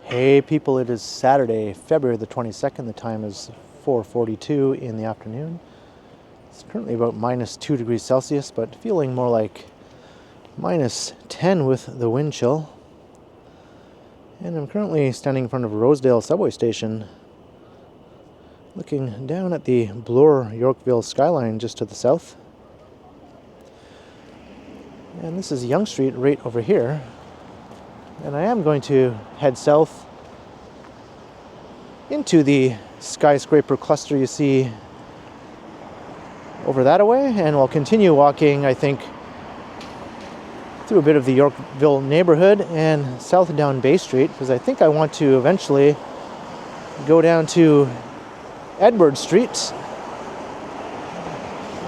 Hey people, it is Saturday, February the 22nd. The time is 4:42 in the afternoon. It's currently about minus 2 degrees Celsius, but feeling more like minus 10 with the wind chill. And I'm currently standing in front of Rosedale subway station, looking down at the Bloor-Yorkville skyline just to the south. And this is Yonge Street right over here. And I am going to head south into the skyscraper cluster you see over that away, and we'll continue walking, I think, through a bit of the Yorkville neighborhood and south down Bay Street, because I think I want to eventually go down to Edward Street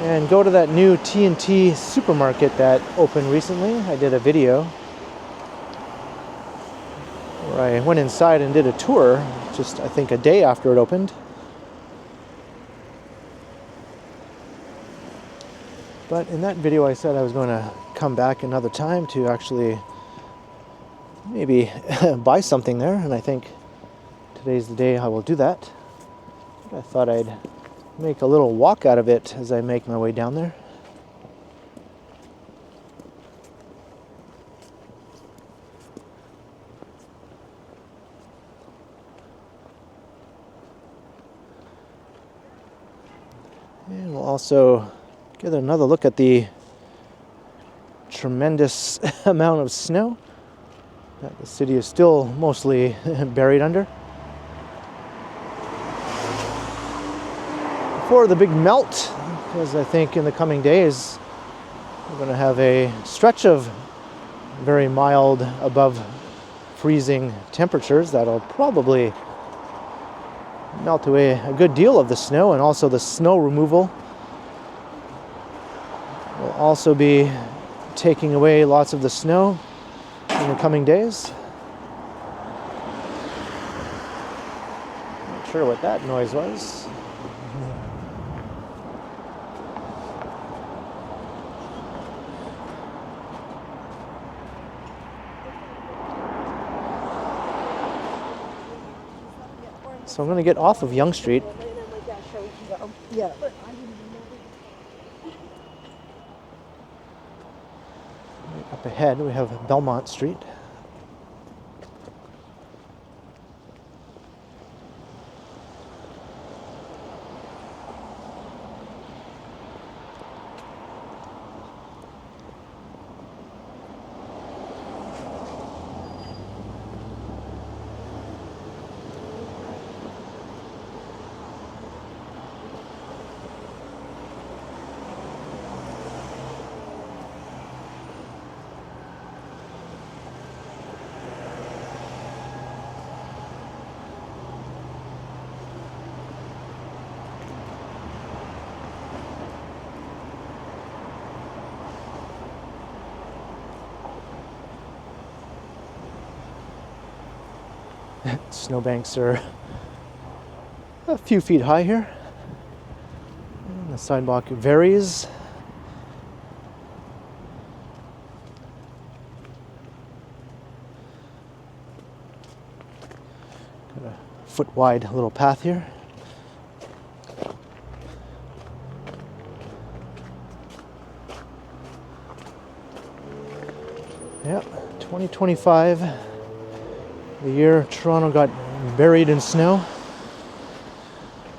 and go to that new T&T supermarket that opened recently. I did a video where I went inside and did a tour just, I think, a day after it opened. But in that video I said I was going to come back another time to actually maybe buy something there, and I think today's the day I will do that. I thought I'd make a little walk out of it as I make my way down there. And we'll also get another look at the tremendous amount of snow that the city is still mostly buried under. Before the big melt, because I think in the coming days we're going to have a stretch of very mild above freezing temperatures that'll probably melt away a good deal of the snow, and also the snow removal will also be taking away lots of the snow in the coming days. Not sure what that noise was. So I'm going to get off of Yonge Street. Yeah. Up ahead we have Belmont Street. Snowbanks are a few feet high here. And the sidewalk varies. Got a foot wide little path here. Yep, 2025. The year Toronto got buried in snow.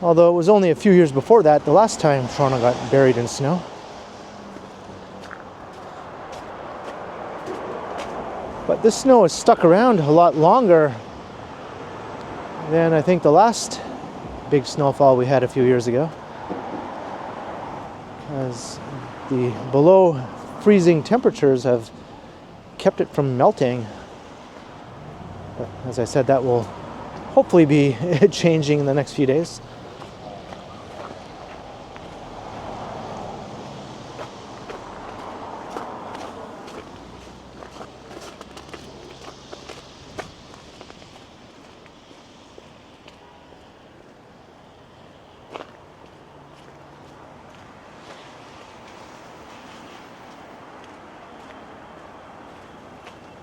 Although it was only a few years before that, the last time Toronto got buried in snow. But this snow has stuck around a lot longer than I think the last big snowfall we had a few years ago. Because the below freezing temperatures have kept it from melting. But as I said, that will hopefully be changing in the next few days.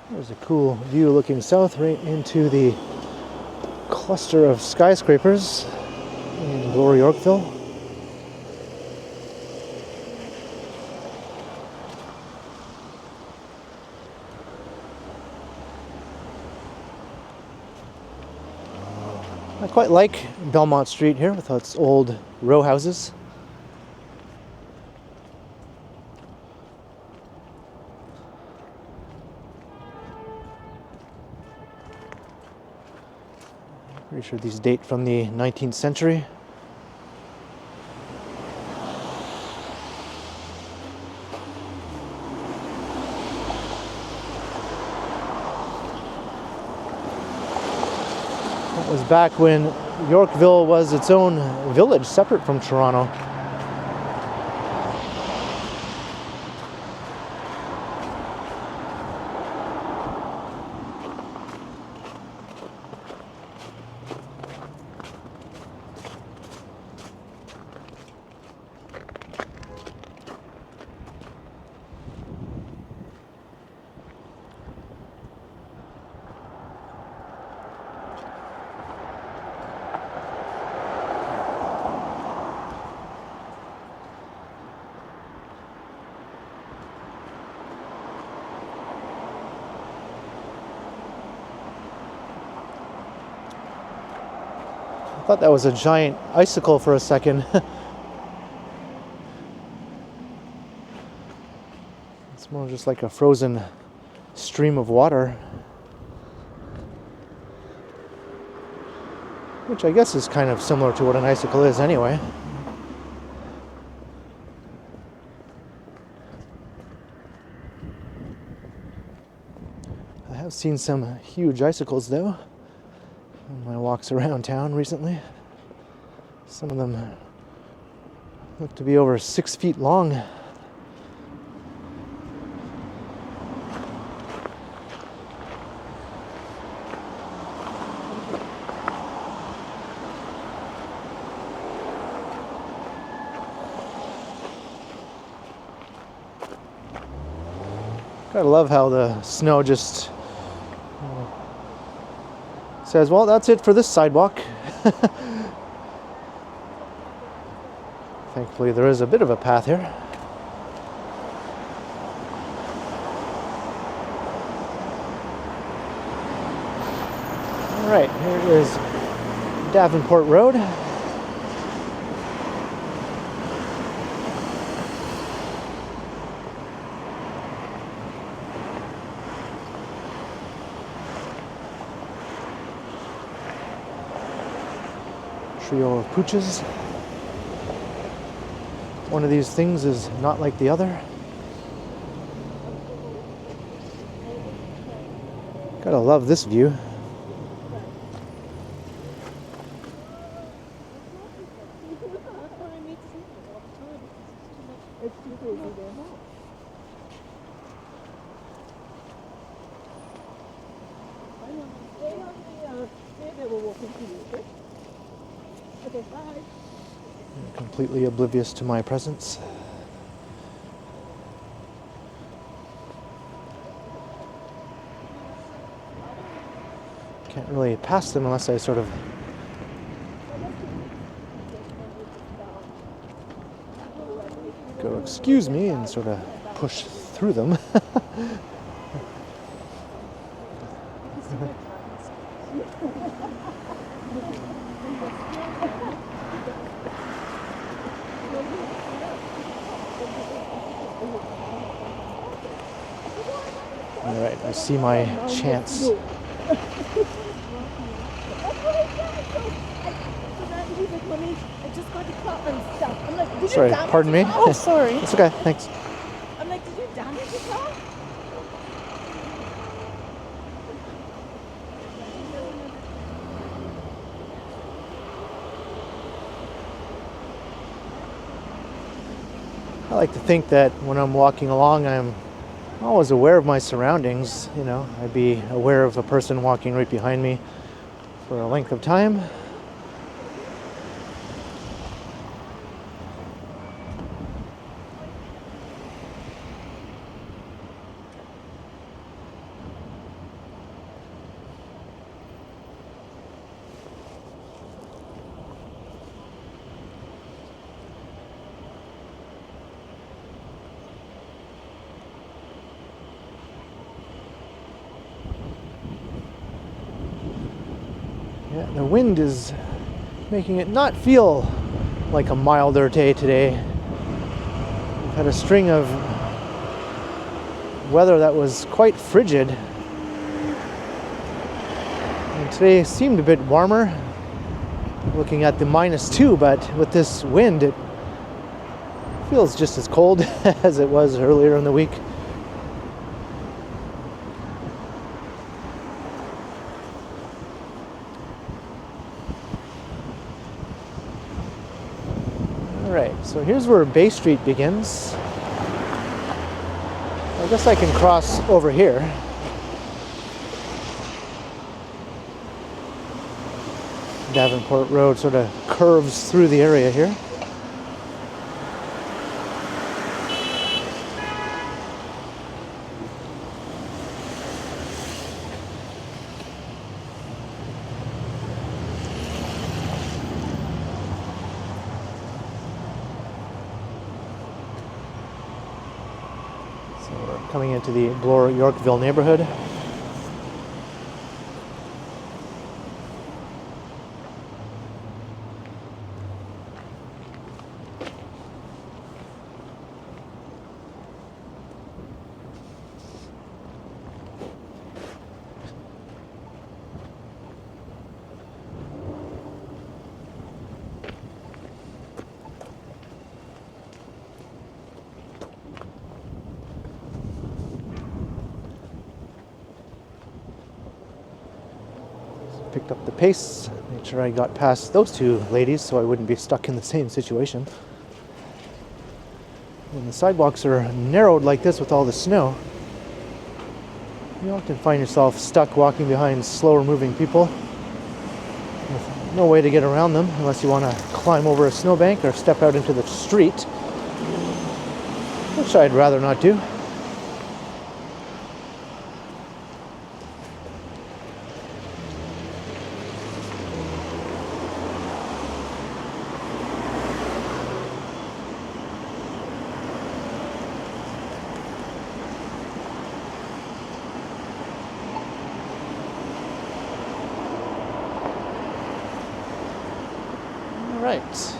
There's a cool view looking south right into the cluster of skyscrapers in Bloor-Yorkville. I quite like Belmont Street here with its old row houses. Pretty sure these date from the 19th century. That was back when Yorkville was its own village, separate from Toronto. I thought that was a giant icicle for a second. It's more just like a frozen stream of water, which I guess is kind of similar to what an icicle is anyway. I have seen some huge icicles though on my walks around town recently. Some of them look to be over 6 feet long. Gotta love how the snow just says, well, that's it for this sidewalk. Thankfully, there is a bit of a path here. All right, here is Davenport Road. Trio of pooches. One of these things is not like the other. Gotta love this view. Okay, bye. Completely oblivious to my presence. Can't really pass them unless I sort of go, excuse me, and sort of push through them. All right, I see my chance. Sorry, pardon me? Oh, sorry. It's okay, thanks. I'm like, did you damage your car? I like to think that when I'm walking along, I'm always aware of my surroundings. You know, I'd be aware of a person walking right behind me for a length of time. Yeah, the wind is making it not feel like a milder day today. We've had a string of weather that was quite frigid. And today seemed a bit warmer, looking at the -2, but with this wind, it feels just as cold as it was earlier in the week. Alright, so here's where Bay Street begins. I guess I can cross over here. Davenport Road sort of curves through the area here. So we're coming into the Bloor-Yorkville neighborhood. Picked up the pace, made sure I got past those two ladies so I wouldn't be stuck in the same situation. When the sidewalks are narrowed like this with all the snow, you often find yourself stuck walking behind slower moving people with no way to get around them unless you want to climb over a snowbank or step out into the street, which I'd rather not do. Right, so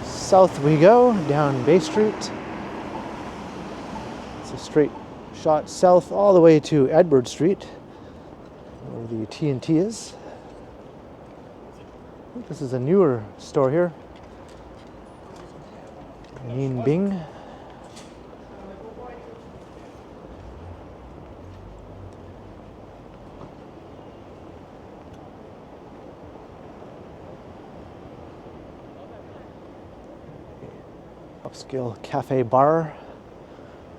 south we go, down Bay Street. It's a straight shot south all the way to Edward Street, where the T&T is. I think this is a newer store here. Neen Bing. Upscale cafe bar.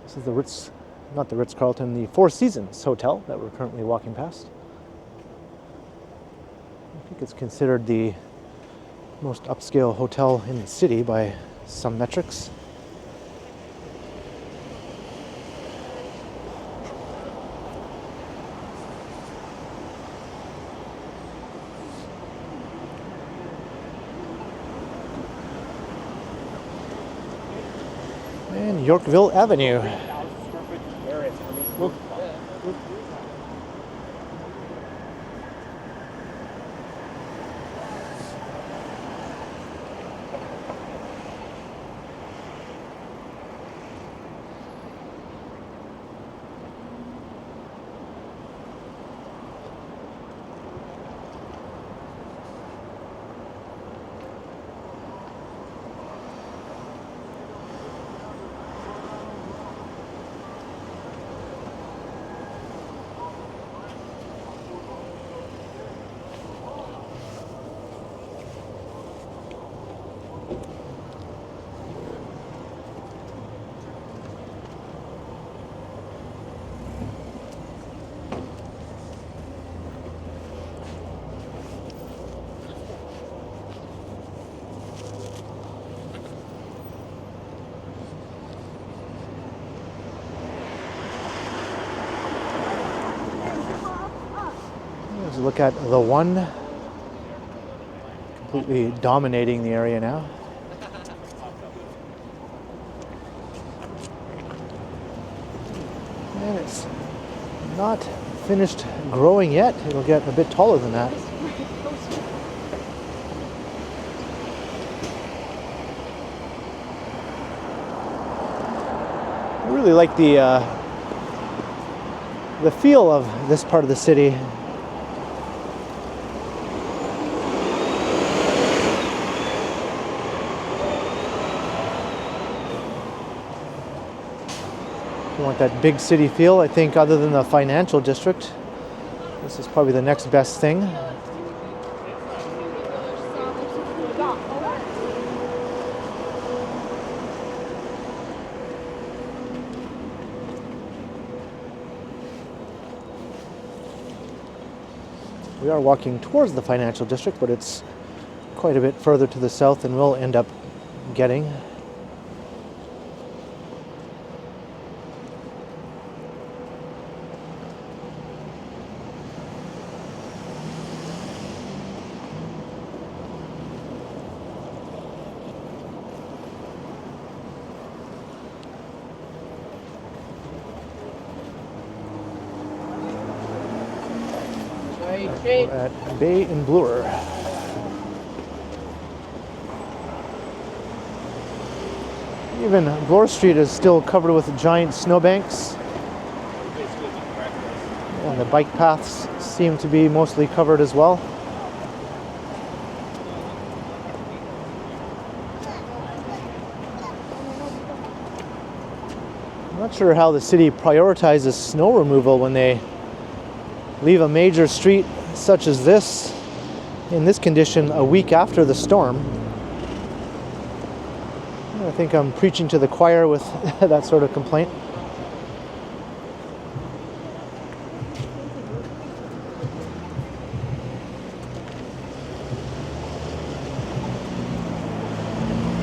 This is the Ritz, not the Ritz-Carlton, the Four Seasons Hotel that we're currently walking past. I think it's considered the most upscale hotel in the city by some metrics. And Yorkville Avenue. Let's look at the One, completely dominating the area now. And it's not finished growing yet. It'll get a bit taller than that. I really like the feel of this part of the city. You want that big city feel. I think other than the financial district, this is probably the next best thing. We are walking towards the financial district, but it's quite a bit further to the south than we'll end up getting. We're at Bay and Bloor. Even Bloor Street is still covered with giant snowbanks. And the bike paths seem to be mostly covered as well. I'm not sure how the city prioritizes snow removal when they leave a major street such as this in this condition a week after the storm. I think I'm preaching to the choir with that sort of complaint.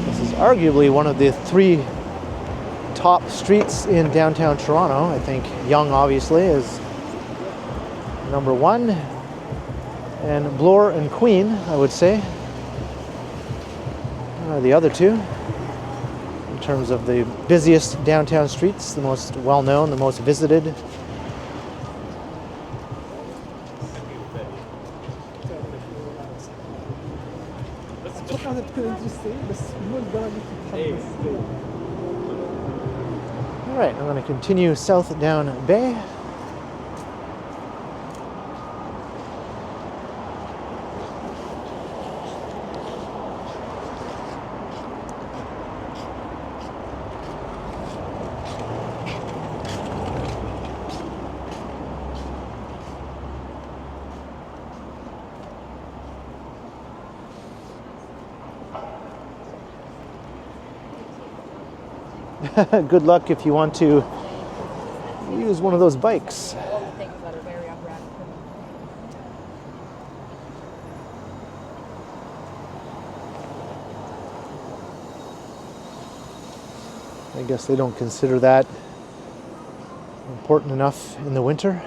This is arguably one of the three top streets in downtown Toronto. I think Yonge obviously is number one, and Bloor and Queen, I would say, are the other two in terms of the busiest downtown streets, the most well-known, the most visited. All right, I'm going to continue south down Bay. Good luck if you want to use one of those bikes. I guess they don't consider that important enough in the winter.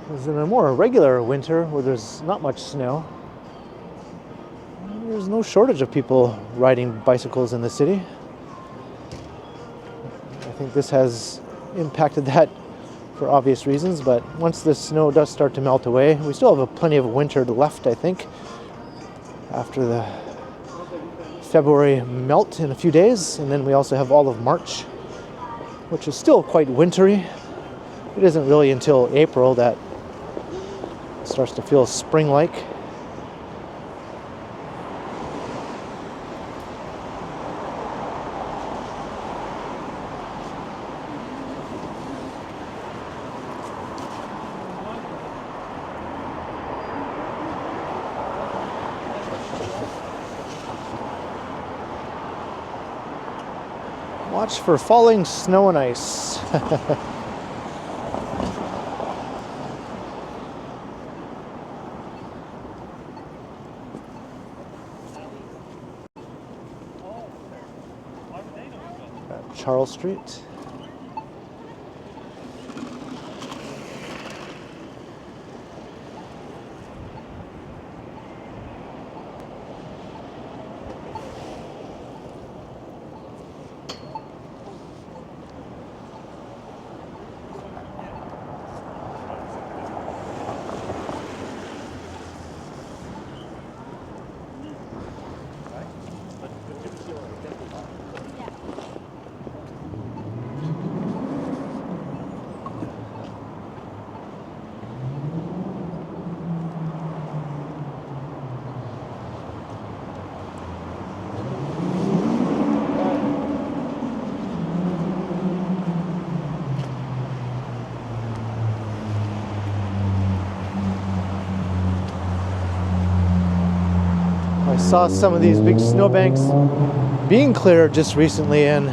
Because in a more regular winter where there's not much snow, there's no shortage of people riding bicycles in the city. I think this has impacted that for obvious reasons, but once the snow does start to melt away, we still have plenty of winter left, I think, after the February melt in a few days, and then we also have all of March, which is still quite wintry. It isn't really until April that it starts to feel spring-like. Watch for falling snow and ice. Charles Street. I saw some of these big snowbanks being cleared just recently, and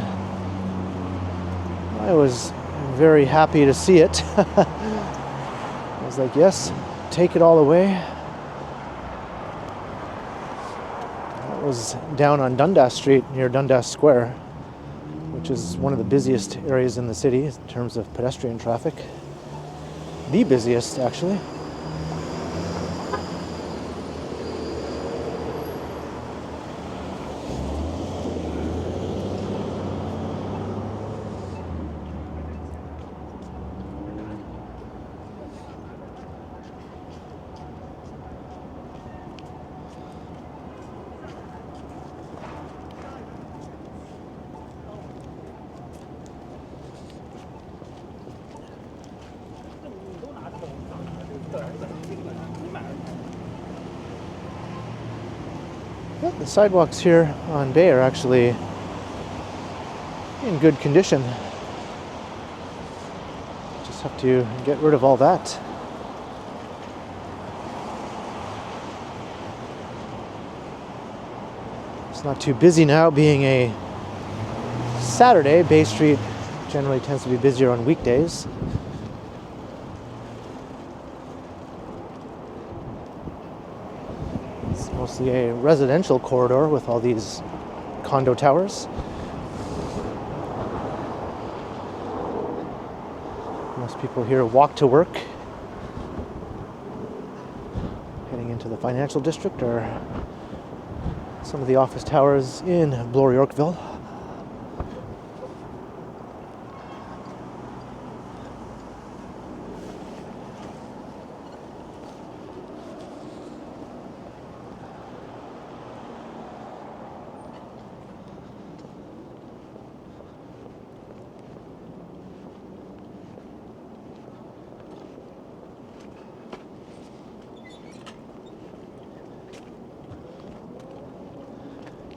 I was very happy to see it. I was like, yes, take it all away. That was down on Dundas Street near Dundas Square, which is one of the busiest areas in the city in terms of pedestrian traffic. The busiest, actually. But the sidewalks here on Bay are actually in good condition. Just have to get rid of all that. It's not too busy now, being a Saturday. Bay Street generally tends to be busier on weekdays. It's mostly a residential corridor with all these condo towers. Most people here walk to work. Heading into the financial district or some of the office towers in Bloor-Yorkville.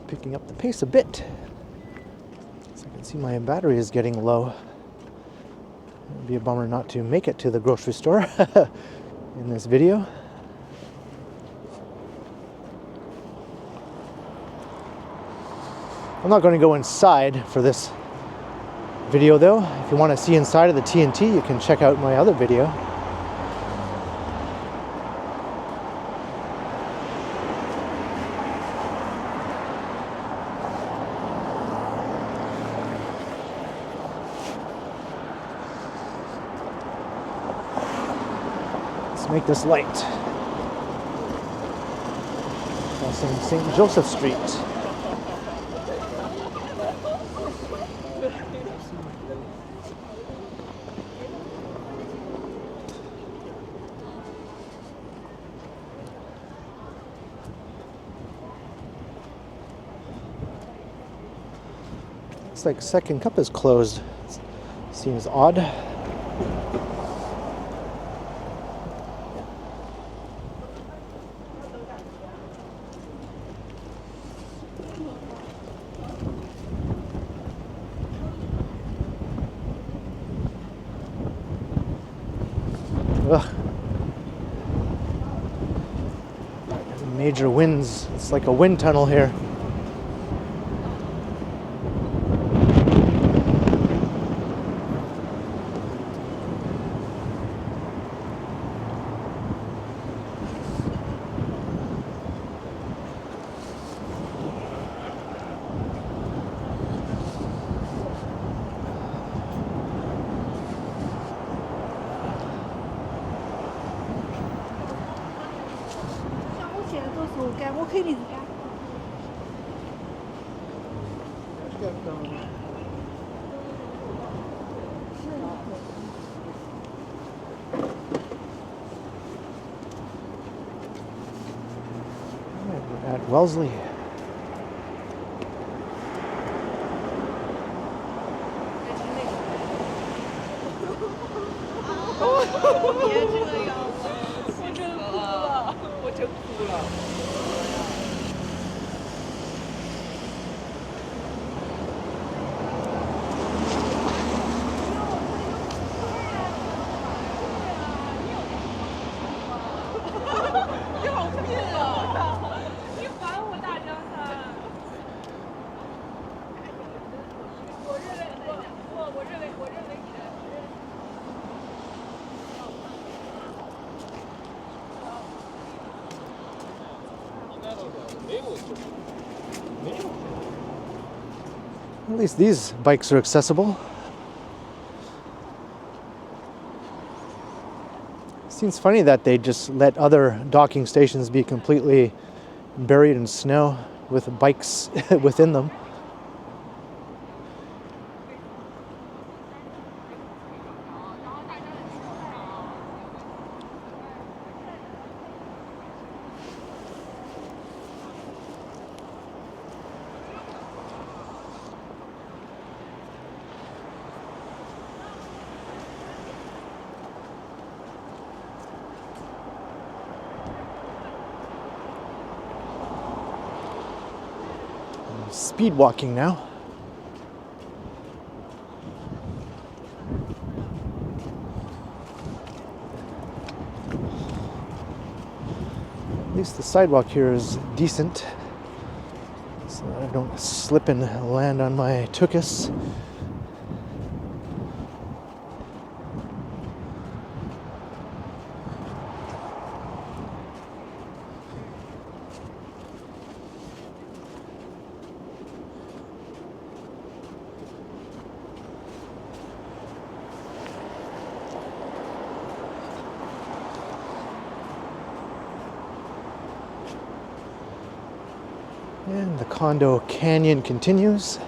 Picking up the pace a bit. So I can see my battery is getting low. It'd be a bummer not to make it to the grocery store in this video. I'm not going to go inside for this video though. If you want to see inside of the TNT, you can check out my other video. Make this light. Crossing St. Joseph Street. Looks like Second Cup is closed. Seems odd. Ugh. Major winds. It's like a wind tunnel here. We're at Wellesley. At least these bikes are accessible. Seems funny that they just let other docking stations be completely buried in snow with bikes within them. Speed walking now. At least the sidewalk here is decent, so that I don't slip and land on my tuchus. And the condo canyon continues.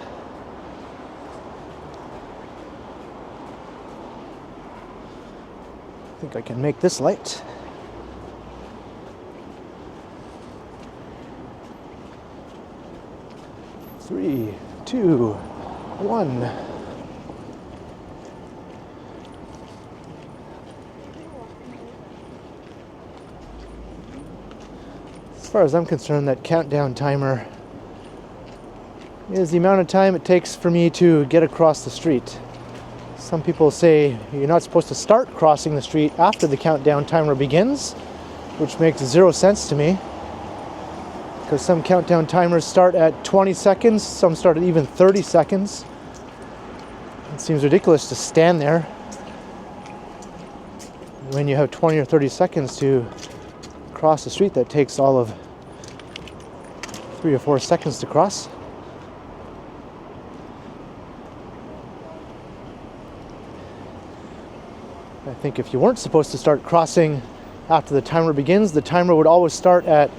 I think I can make this light. Three, two, one. As far as I'm concerned, that countdown timer is the amount of time it takes for me to get across the street. Some people say you're not supposed to start crossing the street after the countdown timer begins, which makes zero sense to me, because some countdown timers start at 20 seconds, some start at even 30 seconds. It seems ridiculous to stand there when you have 20 or 30 seconds to cross the street that takes all of 3 or 4 seconds to cross. I think if you weren't supposed to start crossing after the timer begins, the timer would always start at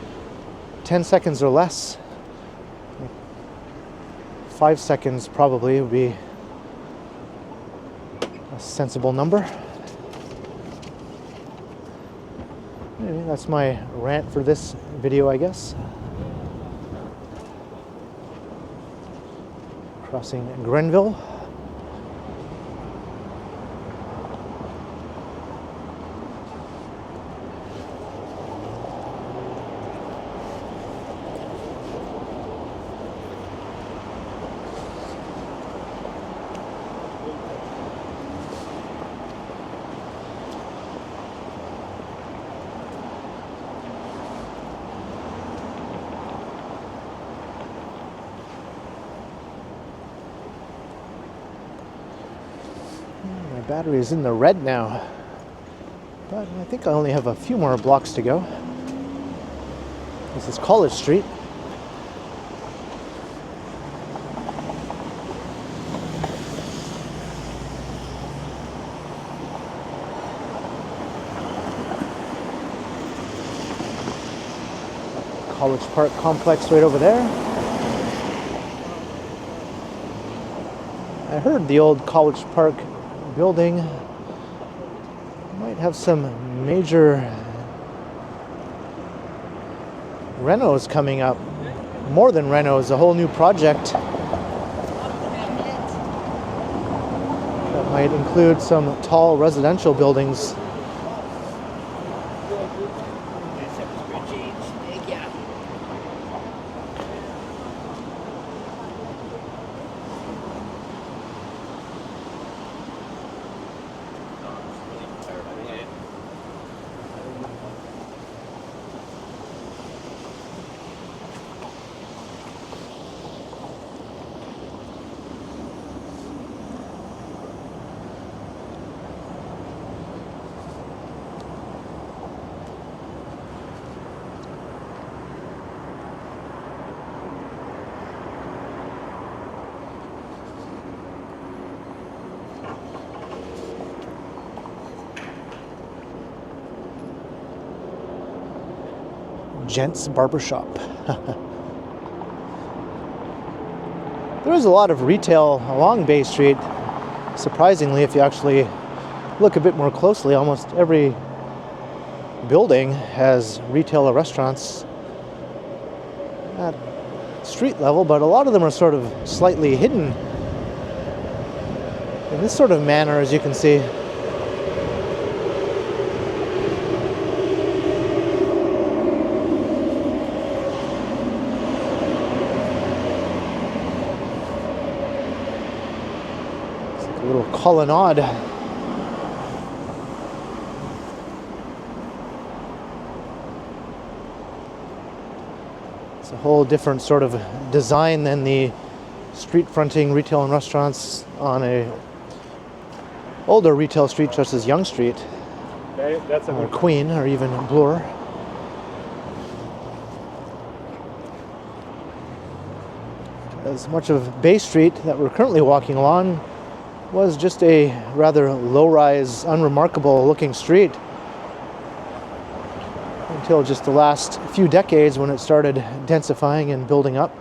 10 seconds or less. 5 seconds probably would be a sensible number. Anyway, that's my rant for this video, I guess. Crossing Grenville. My battery is in the red now, but I think I only have a few more blocks to go. This is College Street. College Park complex right over there. I heard the old College Park building might have some major renos coming up. More than renos, a whole new project that might include some tall residential buildings. gents barbershop. There is a lot of retail along Bay Street. Surprisingly, if you actually look a bit more closely, almost every building has retail or restaurants at street level, but a lot of them are sort of slightly hidden in this sort of manner, as you can see. It's like a little colonnade. A whole different sort of design than the street fronting retail and restaurants on a older retail street such as Yonge Street, Okay, that's a or Queen, or even Bloor. As much of Bay Street that we're currently walking along was just a rather low-rise, unremarkable looking street until just the last few decades when it started densifying and building up.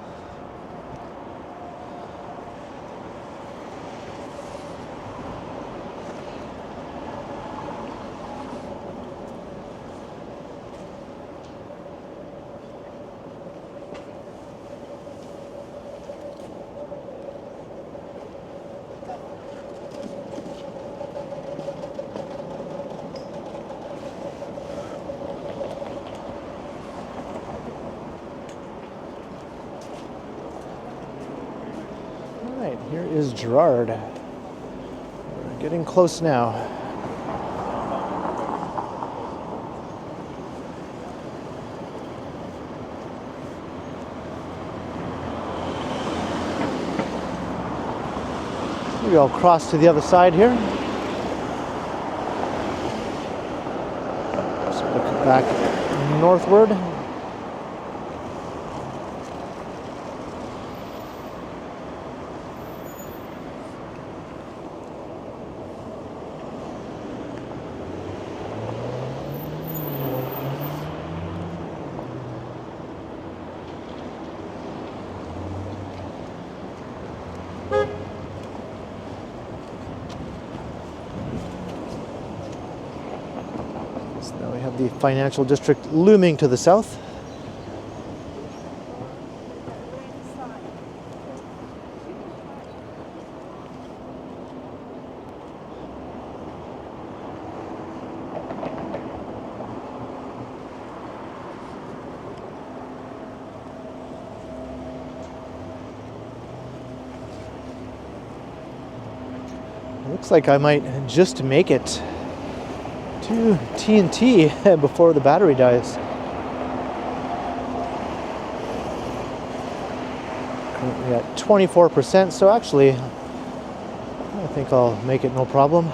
Here is Gerard. We're getting close now. Maybe I'll cross to the other side here. Just look back northward. Now we have the financial district looming to the south. Looks like I might just make it to TNT before the battery dies. Currently at 24%, so actually I think I'll make it no problem.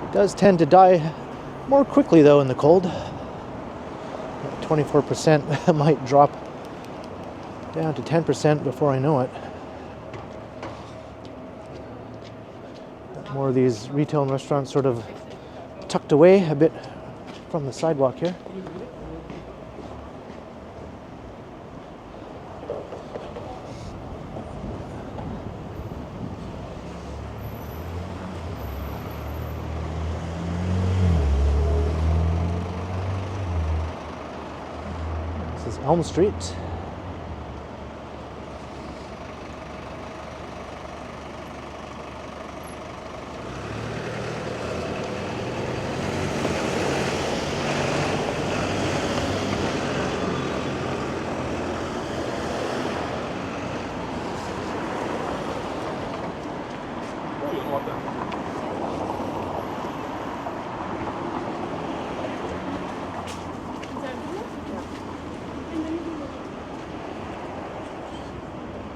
It does tend to die more quickly though in the cold. 24% might drop down to 10% before I know it. More of these retail and restaurants sort of tucked away a bit from the sidewalk here. This is Elm Street.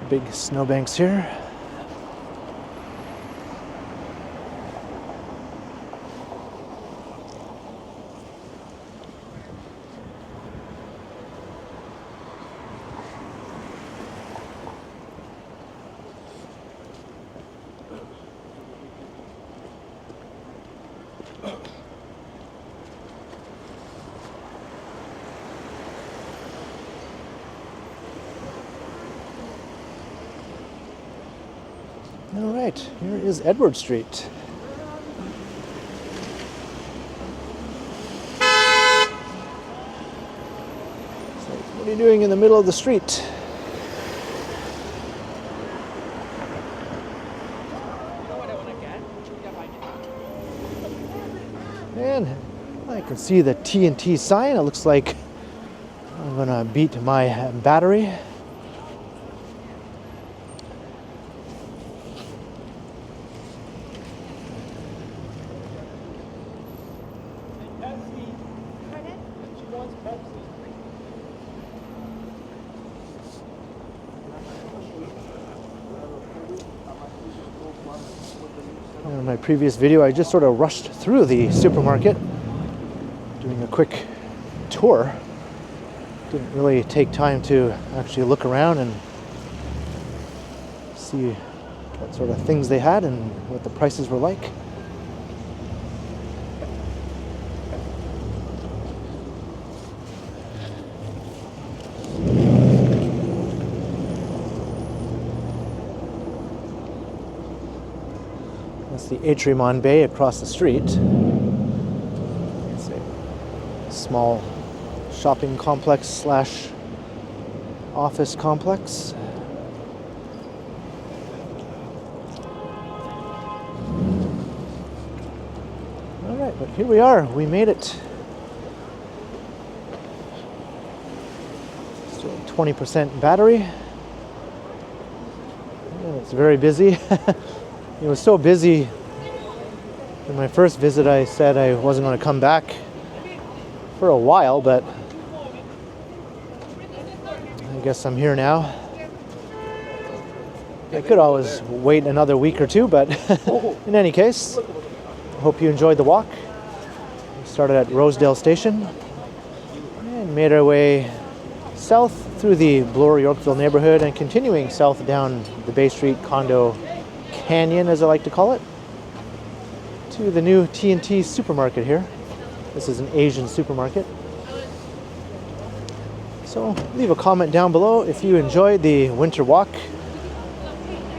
Big snowbanks here. All right, here is Edward Street. So, what are you doing in the middle of the street? And I can see the TNT sign. It looks like I'm gonna beat my battery. In my previous video, I just sort of rushed through the supermarket, doing a quick tour. Didn't really take time to actually look around and see what sort of things they had and what the prices were like. That's the Atrium Bay across the street. It's a small shopping complex slash office complex. All right, but here we are. We made it. Still 20% battery. And it's very busy. It was so busy in my first visit, I said I wasn't going to come back for a while, but I guess I'm here now. I could always wait another week or two, but in any case, I hope you enjoyed the walk. We started at Rosedale Station and made our way south through the Bloor-Yorkville neighborhood and continuing south down the Bay Street condo canyon, as I like to call it, to the new TNT supermarket here. This is an Asian supermarket. So leave a comment down below if you enjoyed the winter walk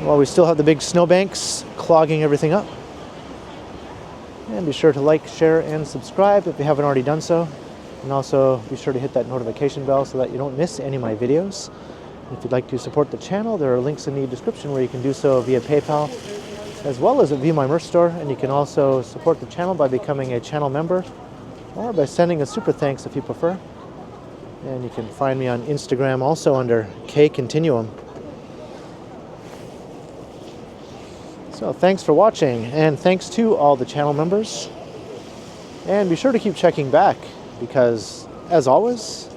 while we still have the big snowbanks clogging everything up. And be sure to like, share, and subscribe if you haven't already done so. And also be sure to hit that notification bell so that you don't miss any of my videos. If you'd like to support the channel, there are links in the description where you can do so via PayPal, as well as via my merch store. And you can also support the channel by becoming a channel member or by sending a super thanks if you prefer. And you can find me on Instagram also under KContinuum. So thanks for watching, and thanks to all the channel members. And be sure to keep checking back because, as always,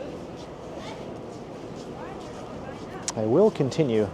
I will continue.